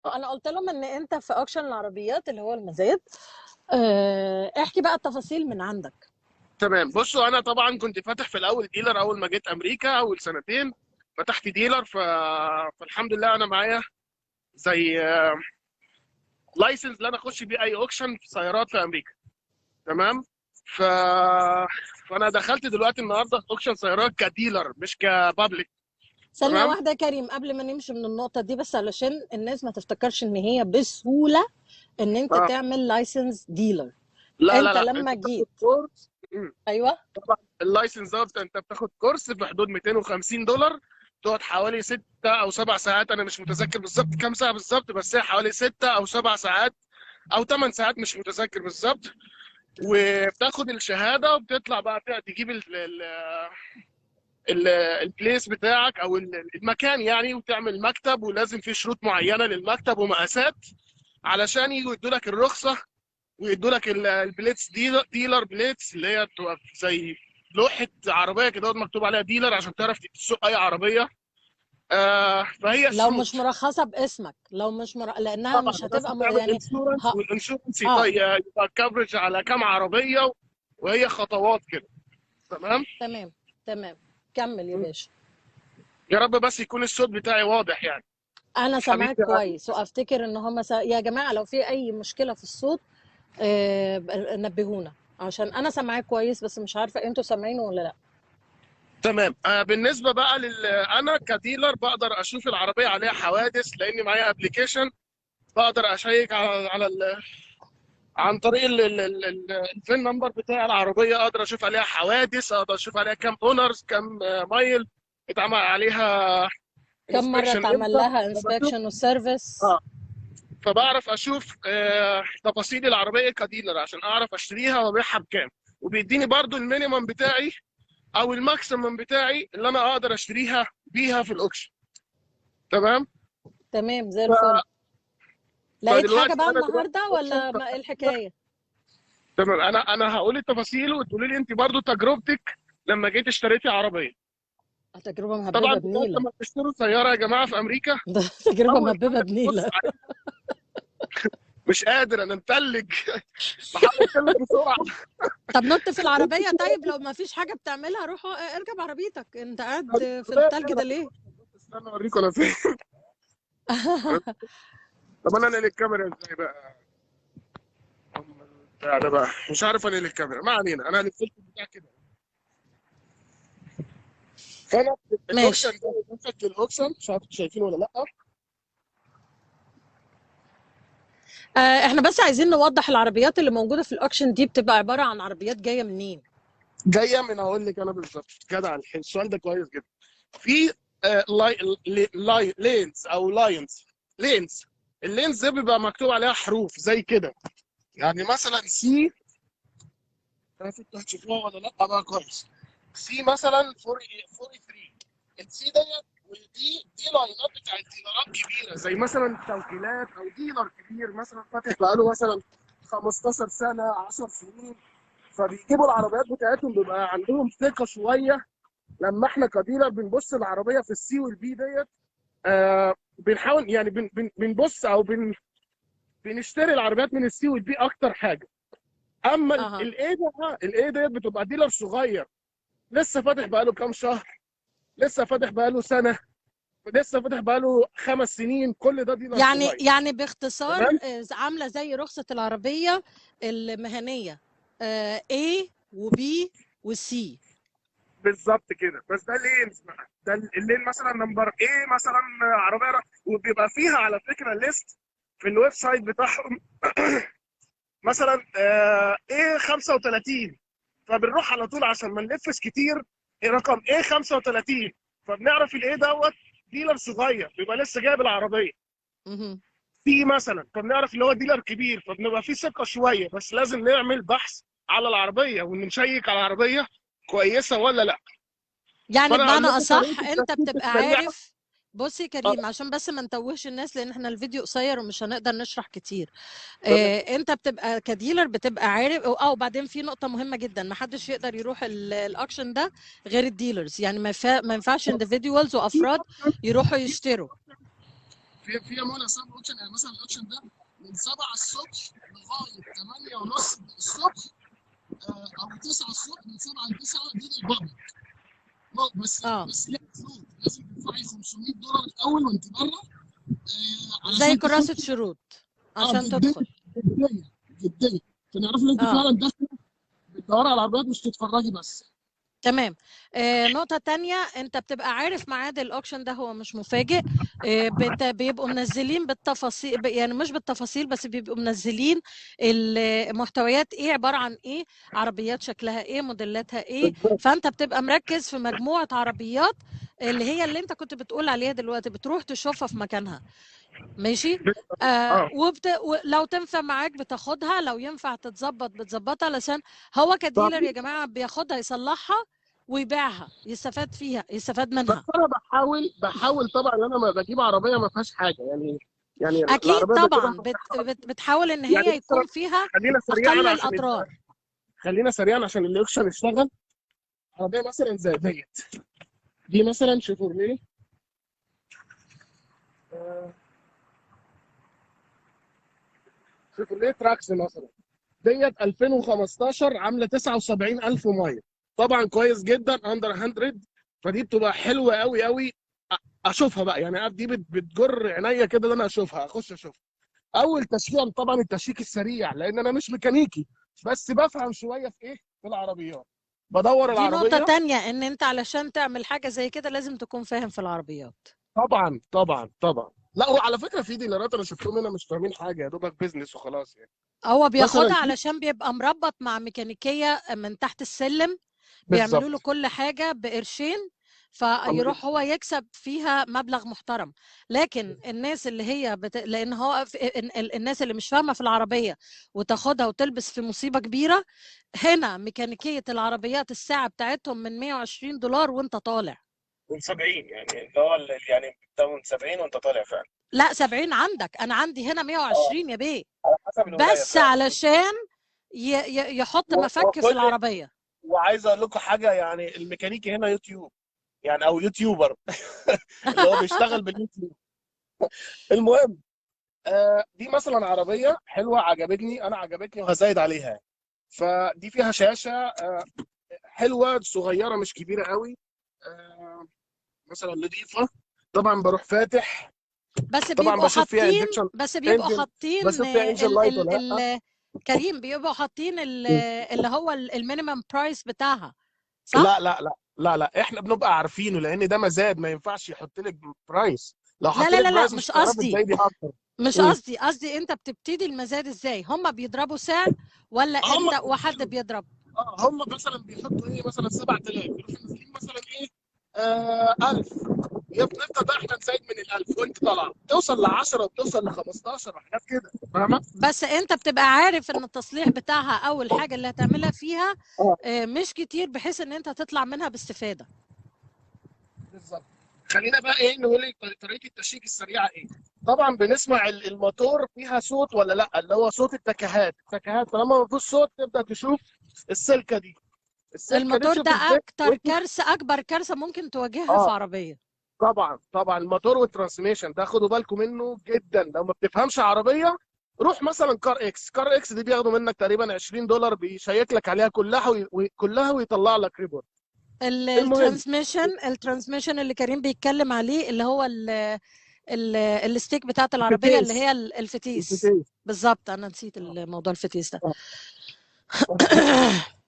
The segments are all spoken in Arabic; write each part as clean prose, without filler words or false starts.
انا قلت لهم ان انت في اوكشن العربيات اللي هو المزاد. احكي بقى التفاصيل من عندك. تمام. بصوا، انا طبعا كنت فاتح في الاول ديلر. اول ما جيت امريكا اول سنتين فتحت ديلر. فالحمد لله انا معايا زي لايسنس ان انا اخش بيه اي اوكشن في سيارات في امريكا. تمام. ف... فانا دخلت دلوقتي النهارده في اوكشن سيارات كديلر مش كبابليك. ثانية تمام. واحدة يا كريم قبل ما نمشي من النقطة دي، بس علشان الناس ما تفتكرش ان هي بسهولة ان انت اه، تعمل لايسنس ديلر. لا لا انت لا، انت لما بتاخد جيت. كورس. ايوه. طبعا اللايسنس دوت انت بتاخد كورس في حدود $250. تقعد حوالي 6 او 7 ساعات، انا مش متذكر بالظبط كام ساعه بالظبط، بس هي حوالي 6 او 7 ساعات او 8 ساعات، مش متذكر بالظبط. وبتاخد الشهاده وبتطلع بقى تجيب البليس بتاعك او المكان يعني، وتعمل مكتب، ولازم في شروط معينه للمكتب ومقاسات علشان يجوا يدوا لك الرخصه، ويدوا لك البليتس ديلر بليتس اللي هي بتبقى زي لوحه عربيه كده مكتوب عليها ديلر عشان تعرف تسوق اي عربيه. فهي لو شروط. مش مرخصة باسمك، لو مش لانها طبعا مش لازم هتبقى تعمل يعني. انشورنس، ها. والانشورنس اه. يبقى كفرج على كام عربيه، وهي خطوات كده. تمام. تمام. تمام. كمل يا باشا. يا رب بس يكون الصوت بتاعي واضح يعني. انا حبيبي سامعاك كويس، وافتكر ان هم يا جماعة لو في اي مشكلة في الصوت نبهونا، عشان انا سامعاك كويس بس مش عارفة انتوا سامعينه ولا لا. تمام. بالنسبه بقى انا كديلر بقدر اشوف العربيه عليها حوادث لاني معايا ابلكيشن. بقدر اشيك عن طريق الفين نمبر بتاع العربيه، اقدر اشوف عليها حوادث، اقدر اشوف عليها كام اونرز، كام مايل اتعمل عليها كم مرة انسبكشن اتعمل امتى. لها فبشوف. انسبكشن وسيرفيس؟ اه. فبعرف اشوف تفاصيل العربيه كديلر عشان اعرف اشتريها وابيعها بكام. وبيديني برضو المينيمم بتاعي او الماكسيمم بتاعي اللي انا اقدر اشتريها بيها في الاوكشن. تمام. تمام زي الفل. ف- لقيت حاجة فدلوقتي بقى انا دلوقتي في النهاردة اوكشن. ولا ما إيه الحكاية؟ تمام. انا هقول التفاصيل وتقولي لي انت برضو تجربتك لما جيت اشتريتي عربيه. تجربة طبعا مهببة دلوقتي بنيلة. لما بتشتروا سياره يا جماعه في امريكا، ده تجربة اول مهببة حاجه بتبص بنيلة. عليها. مش قادر، انا متلج. بحاول اتكلم بسرعه. طب نط في العربية، طيب لو ما فيش حاجة بتعملها روح اركب عربيتك، انت قاعد في التلج ده ليه؟ استنى اوريكم انا فين. طب انا انقل الكاميرا ازاي بقى؟ ده بقى مش عارف انقل الكاميرا، ما علينا. انا الفلتر بتاع كده. فانا الاوكشن ماشي. ده بنفك الاوكشن، مش عارف شايفينه ولا لا. احنا بس عايزين نوضح العربيات اللي موجودة في الاوكشن دي بتبقى عبارة عن عربيات جاية منين؟ جايه من، هقول لك انا بالظبط. جدع، السؤال ده كويس جدا. في لينز او لاينز. لينز. اللينز دي بيبقى مكتوب عليها حروف زي كده. يعني مثلا سي، انا كنت هتشوفوها ولا لا بقى كويس. سي مثلا 43. السي ديت ودي لاينات بتاعت ديلرات كبيره، زي مثلا توكيلات او ديلر كبير مثلا فاتح بقاله مثلا 15 سنه 10 سنين. فبيجيبوا العربيات بتاعتهم بيبقى عندهم ثقه شويه. لما احنا كديلر بنبص العربيه في السي والبي ديت، بنحاول يعني بنبص او بنشتري العربيات من السي والبي اكتر حاجه. اما اها. الاي ده، الاي ديت بتبقى ديلر صغير لسه فاتح بقاله كام شهر، لسه فاتح بقاله سنه، لسه فاتح بقاله 5 سنين، كل ده ديلر يعني صغير. يعني باختصار تمام. عاملة زي رخصة العربية المهنية، A و B و C. بالظبط كده. بس ده لينز بقى، ده اللين مثلا نمبر ايه مثلا عربيه وبيبقى فيها على فكره ليست في الويب سايت بتاعهم. مثلا ايه 35. فبنروح على طول عشان ما نلفش كتير. إيه رقم ايه 35. فبنعرف الايه دوت ديلر صغير بيبقى لسه جايب العربيه. مهم. في مثلا فبنعرف اللي هو ديلر كبير، فبنبقى في ثقه شويه، بس لازم نعمل بحث على العربيه ونشيك على العربيه كويسه ولا لا. يعني فانا هقول بمعنى لكم أصح طريقه أنت التثبيت بتبقى السريعه. عارف. بص يا اه. كريم، عشان بس ما نتوهش الناس لأن احنا الفيديو قصير ومش هنقدر نشرح كتير. تمام. أنت بتبقى كديلر بتبقى عارف، وبعدين في نقطة مهمة جدا، ما حدش يقدر يروح الأكشن ده غير الديلرز، يعني ما ينفعش individuals في وأفراد يروحوا يشتروا. في يا منى سب اوبشن، يعني مثلا الاوبشن ده من 7 الصبح لغايه 8 ونص الصبح، او 9 الصبح، من 7 ل 9 دي للبابليك. بس اه ليها شروط، لازم تدفعي $500 الاول وانت بره، زي علشان كراسة تخشي. شروط اه عشان جديه، تدخل. جديه جديه، عشان يعرفوا ان انت اه فعلا داخله بتدوري على العربيات مش تتفرجي بس. تمام. نقطة تانية، انت بتبقى عارف ميعاد الاوكشن ده، هو مش مفاجئ. بيبقوا منزلين بالتفاصيل، يعني مش بالتفاصيل بس، بيبقوا منزلين المحتويات ايه، عبارة عن ايه، عربيات شكلها ايه، موديلاتها ايه. بالظبط. فانت بتبقى مركز في مجموعة عربيات اللي هي اللي انت كنت بتقول عليها دلوقتي، بتروح تشوفها في مكانها. ماشي. اه لو تنفع معاك بتاخدها، لو ينفع تتظبط بتظبطها، علشان هو طب كديلر يا جماعة بياخدها يصلحها ويبيعها، يستفاد فيها، يستفاد بس منها. انا بحاول طبعا ان انا ما بجيب عربيه ما فيهاش حاجه، يعني اكيد العربيه بجيبها طبعا بتحاول ان يعني هي مثلا. يكون فيها خلينا اقل سريعا عشان الاضرار. خلينا سريعا عشان الاكشن يشتغل. عربيه مثلا زي دي مثلا شيفورليه، آه، شيفورليه تراكس مثلا، ديت 2015، عامله 79,000 ميه. طبعا كويس جدا، اندر 100. فدي بتبقى حلوه قوي قوي. اشوفها بقى، يعني دي بتجر عينيا كده ان انا اشوفها، اخش اشوفها. اول تشييع طبعا التشيك السريع، لان انا مش ميكانيكي بس بفهم شويه في ايه، في العربيات. بدور دي نقطة العربيه. تانية، ان انت علشان تعمل حاجة زي كده لازم تكون فاهم في العربيات. طبعا طبعا طبعا. لا وعلى فكره في ديلرات انا شفتهم هنا مش فاهمين حاجه، يا دوبك بيزنس وخلاص يعني. هو مثلا بياخدها علشان بيبقى مربط مع ميكانيكية من تحت السلم، بيعملوا له بالظبط. كل حاجة بقرشين، الله فيروح ينور. هو يكسب فيها مبلغ محترم. لكن الناس اللي هي لان هو الناس اللي مش فاهمة في العربية وتاخدها وتلبس في مصيبة كبيرة. هنا ميكانيكية العربيات الساعة بتاعتهم من $120 وانت طالع. من 70 يعني، اللي هو يعني ده من 70 وانت طالع فعلا. لا 70 عندك، انا عندي هنا اه 120 يا بيه. على حسب الولايه بس فعلا. علشان يحط مفك في وكل العربية. وعايز اقول لكم حاجه، يعني الميكانيكي هنا يوتيوب، يعني او يوتيوبر اللي هو بيشتغل باليوتيوب. المهم، دي مثلا عربيه حلوه عجبتني، انا عجبتني وهزايد عليها. فدي فيها شاشه حلوه صغيره مش كبيره قوي، مثلا نظيفه. طبعا بروح فاتح، بس طبعا بيبقوا بشوف فيها حاطين اندكشن بس بيبقوا انجن، حاطين بشوف فيها انجن ال لايت ولا ال لا. ال كريم، بيبقوا حاطين اللي هو المينيمم برايس بتاعها، لا صح؟ لا لا لا لا، احنا بنبقى عارفينه لان ده مزاد، ما ينفعش يحط لك برايس. لو لا حط لا لك لا لا، برايس مش مش هتعرفي قصدي، ازاي دي اكتر. مش مم. قصدي قصدي انت بتبتدي المزاد ازاي؟ هم بيضربوا سعر ولا هم انت وحد بيضرب؟ هم مثلا بيحطوا ايه، مثلا 7000، يروحوا نازلين مثلا ايه، 1000. نفضل بقى احنا نزايد من ال 1000 وانت طالعه، توصل ل 10 وتوصل ل 15 وحاجات كده، فاهمه؟ بس انت بتبقى عارف ان التصليح بتاعها او الحاجة اللي هتعملها فيها اه مش كتير، بحيث ان انت تطلع منها باستفادة. بالظبط. خلينا بقى ايه، نقول لك طريقه التشيك السريعه ايه. طبعا بنسمع الموتور فيها صوت ولا لا، اللي هو صوت التكهات طالما ما فيش صوت تبدا تشوف السلكه دي. السلكه دي الموتور تشوف ده ازاي اكتر وانت. كارثة، اكبر كارثة ممكن تواجهها في اه عربية. طبعا طبعا، الموتور والترانسميشن ده خدوا بالكم منه جدا. لو ما بتفهمش عربيه، روح مثلا كار اكس دي بياخدوا منك تقريبا $20، بيشيك لك عليها كلها كلها ويطلع لك ريبورت. المهم الترانسميشن اللي كريم بيتكلم عليه، اللي هو الستيك بتاعت العربية، اللي الفتيس، هي الفتيس. الفتيس. بالظبط، انا نسيت الموضوع الفتيس ده.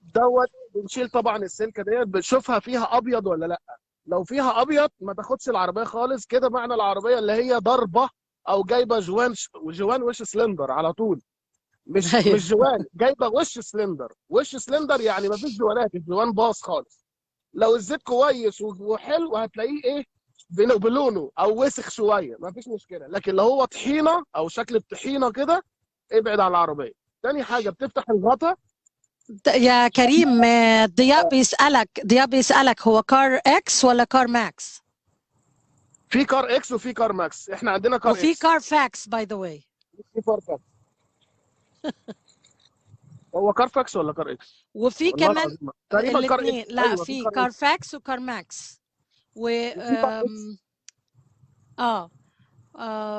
دوت بنشيل طبعا السلكه ديت، بنشوفها فيها ابيض ولا لا. لو فيها ابيض ما تاخدش العربيه خالص، كده معنى العربيه اللي هي ضربه او جايبه جوان وش سلندر على طول. مش ايوه. جوان، جايبه وش سلندر. وش سلندر يعني ما فيش جوانات، الجوان باظ خالص. لو الزيت كويس وحلو هتلاقيه ايه، بلونه او وسخ شويه ما فيش مشكله. لكن لو هو طحينه او شكل الطحينه كده، ابعد عن العربيه. تاني حاجه بتفتح الغطا. يا كريم، ضياء بيسألك هو كار اكس ولا كار ماكس؟ في كار اكس وفي كار ماكس، احنا عندنا كار وفي اكس. كار فاكس باي ذا واي. في كار فاكس. هو كار فاكس ولا كار اكس؟ وفي والله كمان العظيم تقريبا كار الاثنين، اكس، لا ايوه في في كار كار اكس فاكس وكار ماكس. و وفي كار اكس. اه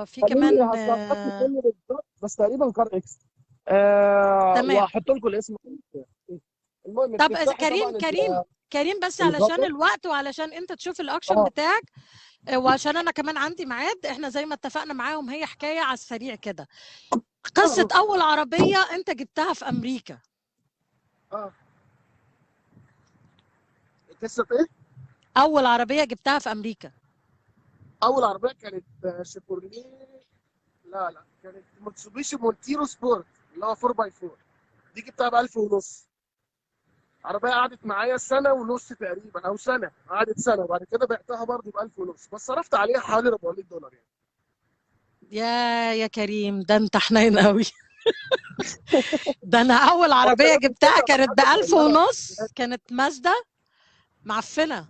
في خليني كمان هظبط لك كل بالظبط، بس تقريبا كار اكس. تمام. وهحط لكم الاسم. المهم طب بتفتحي طبعا كريم بس علشان الهوبر. الوقت وعلشان انت تشوف الاكشن اه بتاعك، وعشان انا كمان عندي ميعاد، احنا زي ما اتفقنا معاهم هي حكايه على السريع كده. قصه اه اول عربيه انت جبتها في امريكا. اه قصه ايه؟ اول عربيه جبتها في امريكا. اول عربيه كانت شيفورليه. لا كانت موتسوبيشي مونتيرو سبورت، اللي هو 4 باي 4. دي جبتها ب 1000 ونص. عربيه قعدت معايا سنه ونص تقريبا، او سنه، قعدت سنه وبعد كده بعتها برضه ب 1000 ونص، بس صرفت عليها حوالي 400 دولار يعني. يا كريم ده انت حنين قوي. ده انا اول هو ده عربيه لازم جبتها تبدا كانت بحاجه بألف صغيره. ونص، كانت مازدا معفنه.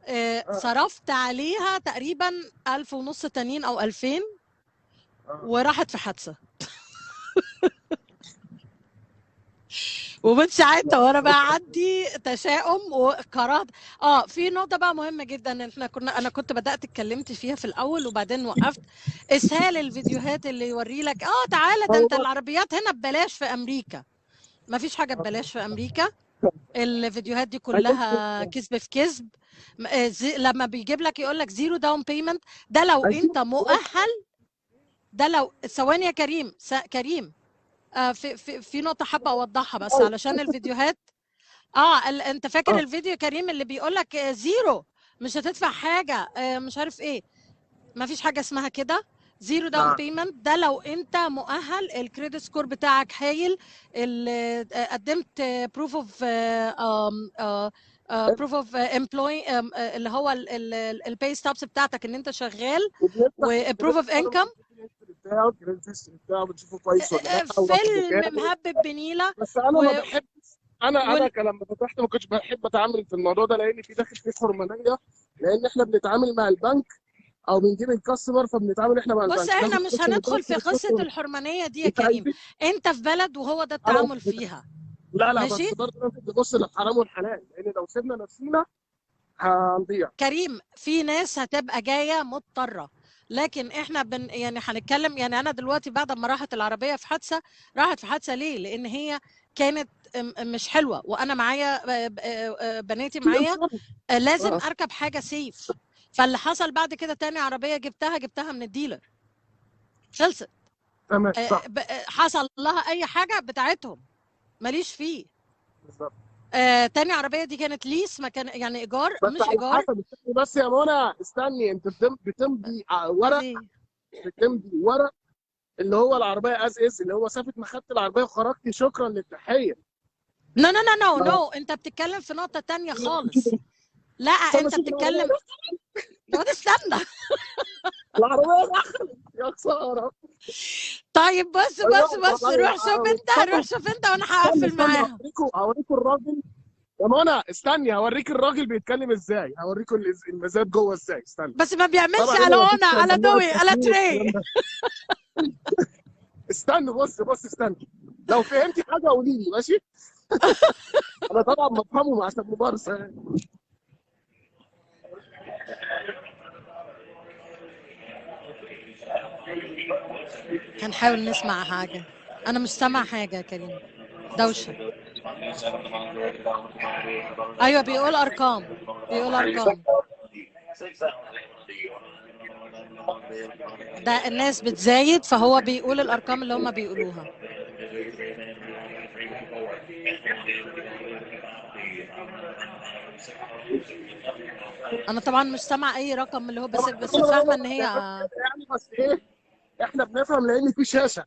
اه صرفت عليها تقريبا 1500 تانيين او 2000، اه وراحت في حادثه. ومن ساعتها وانا بقى عندي تشاؤم وكراهه. في نقطه بقى مهمه جدا، انا كنت بدات اتكلمت فيها في الاول وبعدين وقفت. اسهال الفيديوهات اللي يوري لك تعالى ده انت هو العربيات هنا ببلاش في امريكا. ما فيش حاجه ببلاش في امريكا. الفيديوهات دي كلها كذب في كذب. لما بيجيب لك يقول لك زيرو داون بيمنت، ده لو انت مؤهل. ده لو ثواني يا كريم، كريم، في نقطة حابة أوضحها بس علشان الفيديوهات. أنت فاكر الفيديو يا كريم اللي بيقول لك زيرو، مش هتدفع حاجة، مش عارف إيه. ما فيش حاجة اسمها كده. زيرو داون لا بيمنت ده لو أنت مؤهل، الكريدت سكور بتاعك هايل، قدمت بروف اوف بروف اوف امبلوي، اللي هو الباي ستوبس بتاعتك ان انت شغال، وبنفتح وبروف اوف انكم. الكريدت هيستوري بتاعه بنشوفه كويس ولا لا، واخده فيلم كام. مهبب بنيله. بس انا ما بحبش. انا وال... لما فتحت ما كنتش بحب اتعامل في الموضوع ده، لان في داخل فيه حرمانيه. لان احنا بنتعامل مع البنك او بنجيب الكاستمر، فبنتعامل احنا مع بص، البنك، احنا لازم مش نخش من هندخل البنك في قصة ونخش. الحرمانية دي يا مش كريم. عايزين. انت في بلد وهو ده انا التعامل فيها. لا ماشي. بس برضه لازم نبص للحرام والحلال، لان لو سيبنا نفسينا هنضيع. كريم، في ناس هتبقى جاية مضطرة، لكن احنا يعني هنتكلم. يعني انا دلوقتي بعد ما راحت العربية في حادثة، راحت في حادثة ليه؟ لان هي كانت مش حلوة، وانا معايا بناتي في معايا، انسان. لازم اه اركب حاجة سيف. فاللي حصل بعد كده، تاني عربية جبتها من الديلر، خلصت. تمام صح. حصل لها اي حاجة بتاعتهم، ماليش فيه. بالظبط. تاني عربية دي كانت ليس، ما كان يعني إيجار بس مش على إيجار. حسب، استني بس يا منى، استني. انت بتمضي ورق. ليه؟ بتمضي ورق اللي هو العربيه از از، اللي هو مسافه ما خدت العربيه وخرجتي شكرا للتحيه. نو نو نو نو اه. نو، أنت بتتكلم في نقطة تانية خالص. لا، استنى أنت شوف العربيه. بتتكلم. يا واد استنى. العربيه دخلت يا خساره. طيب بص بص ايوه بص، روح شوف أنت، روح استنى شوف أنت، وأنا استنى هقفل استنى، معاها. هوريكوا الراجل. يا منى استني، هوريك الراجل بيتكلم ازاي، هوريكوا المزاد جوه ازاي. استنى. بس ما بيعملش طبعا على هنا مفيش هنا، على ممنوع دوي، على التصوير تري. والكلام ده. استنى بص استنى. لو فهمتي حاجه قولي لي ماشي. انا طبعا بفهمه عشان ممارسه يعني. هنحاول نسمع حاجة. أنا مش سامع حاجة يا كريم، دوشة. أيوة، بيقول أرقام، بيقول أرقام. ده الناس بتزايد، فهو بيقول الأرقام اللي هم بيقولوها. انا طبعا مش سامع اي رقم اللي هو، بس فاهمه ان هي يعني بس ايه، احنا بنفهم لان في شاشه.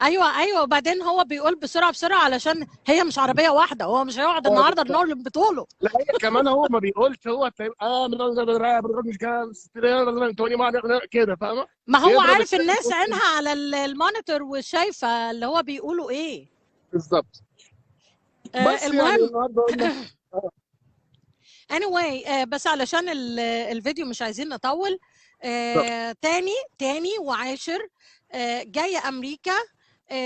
ايوه. وبعدين هو بيقول بسرعه بسرعه علشان هي مش عربيه واحده، هو مش هيقعد النهارده نقول بطوله. لا هي كمان هو ما بيقولش، هو تلاقيه مش كده فاهمه. ما هو بيضرب عارف الثاني في الناس وسط عينها على المونيتور وشايفه اللي هو بيقولوا ايه. بالظبط. بس يعني المهم. النهارده قلنا anyway، بس علشان الفيديو مش عايزين نطول. تاني وعاشر، جايه امريكا.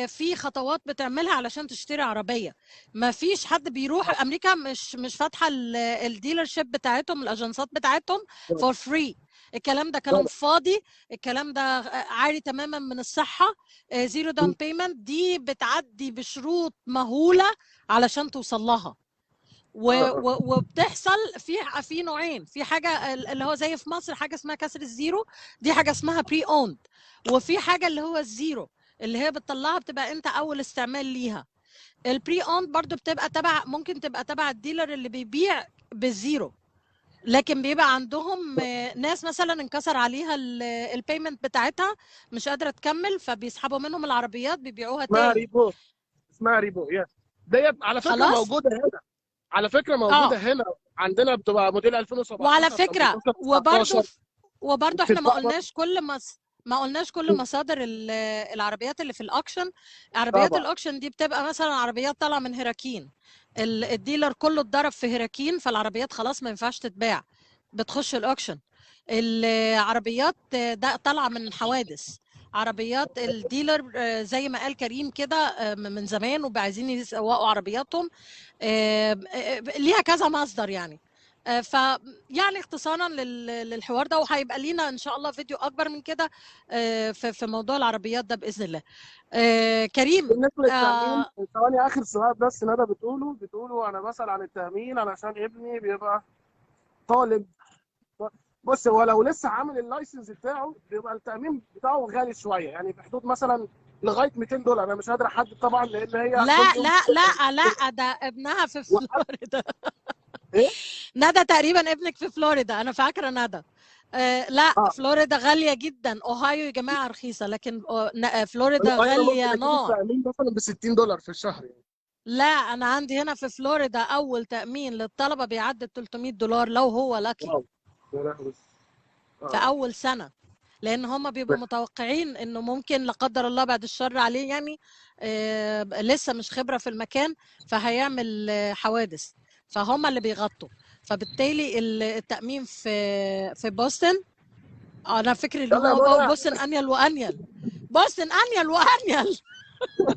في خطوات بتعملها علشان تشتري عربيه. ما فيش حد بيروح امريكا مش فاتحه الديلر شيب بتاعتهم، الاجنسات بتاعتهم فور فري. الكلام ده كلام فاضي، الكلام ده عاري تماما من الصحه. زيرو داون بيمنت دي بتعدي بشروط مهوله علشان توصل لها. وبتحصل في نوعين، في حاجه اللي هو زي في مصر حاجه اسمها كسر الزيرو، دي حاجه اسمها بري اوند. وفي حاجه اللي هو الزيرو اللي هي بتطلعها بتبقى انت اول استعمال ليها. البري اوند برضو بتبقى تبع، ممكن تبقى تبع الديلر اللي بيبيع بالزيرو، لكن بيبقى عندهم ناس مثلا انكسر عليها البيمنت بتاعتها، مش قادره تكمل، فبيسحبوا منهم العربيات بيبيعوها اسمها تاني. ريبو، اسمها ريبو يس. ديت على فكره خلاص. موجوده هنا، على فكره موجوده هنا عندنا، بتبقى موديل وعلى 2017 فكره 18 19 وبرضو احنا وبتتباع ما قلناش كل مصادر العربيات اللي في الاوكشن. عربيات طبعا. الاوكشن دي بتبقى مثلا عربيات طالعه من هيراكين، الديلر كله اتضرب في هيراكين، فالعربيات خلاص ما ينفعش تتباع، بتخش الاوكشن. العربيات ده طالعه من حوادث، عربيات الديلر زي ما قال كريم كده من زمان وعايزين يسوقوا عربياتهم، ليها كذا مصدر يعني. فيعني اختصارا للحوار ده، وهيبقى لينا ان شاء الله فيديو اكبر من كده في موضوع العربيات ده باذن الله. كريم. بالنسبه للتامين، ثواني اخر سؤال بس، ندى بتقولوا انا بسال عن التامين علشان ابني بيبقى طالب. بص، هو لو لسه عامل اللايسنس بتاعه بيبقى التامين بتاعه غالي شويه، يعني في حدود مثلا لغايه $200. انا مش قادر احدد طبعا لان هي لا كل يوم لا لا لا، ده ابنها في فلوريدا. ايه؟ ندى تقريبا ابنك في فلوريدا، انا فاكره ندى. لا فلوريدا غاليه جدا، اوهايو يا جماعه رخيصه، لكن فلوريدا انا ممكن غاليه اجيب نار. التامين مثلا ب $60 في الشهر يعني. لا انا عندي هنا في فلوريدا اول تامين للطلبه بيعدي $300 لو هو لاكي واو يا لهوي. في اول سنه، لان هم بيبقوا متوقعين انه ممكن لا قدر الله بعد الشر عليه يعني لسه مش خبره في المكان فهيعمل حوادث، فهم اللي بيغطوا. فبالتالي التامين في بوسطن، انا فكري اللي يلا يا هو منى، بوسطن انيل وانيل، بوسطن انيل وانيل. ده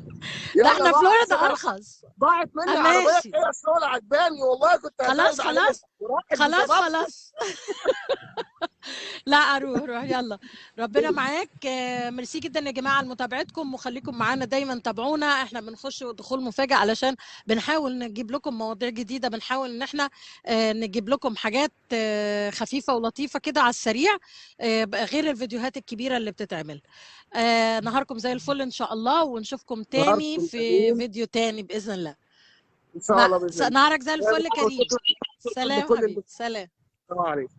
يلا احنا بقى فلوريدا عشان انا ارخص. ضاعت مني عربيه ماشي. كده الشغل عجباني والله، كنت خلاص هزود عليها خلاص وراحت خلاص بسبب. خلاص. لا اروح يلا. ربنا معاك. ميرسي جدا يا جماعه لمتابعتكم، وخليكم معانا دايما، تابعونا، احنا بنخش دخول مفاجئ علشان بنحاول نجيب لكم مواضيع جديده، بنحاول ان احنا نجيب لكم حاجات خفيفه ولطيفه كده على السريع، غير الفيديوهات الكبيره اللي بتتعمل. نهاركم زي الفل ان شاء الله، ونشوفكم تاني نهاركم في جميل فيديو تاني باذن الله. ان شاء الله باذن الله. نهارك زي الفل كريم. سلام لكل حبيبي، سلام. السلام عليكم.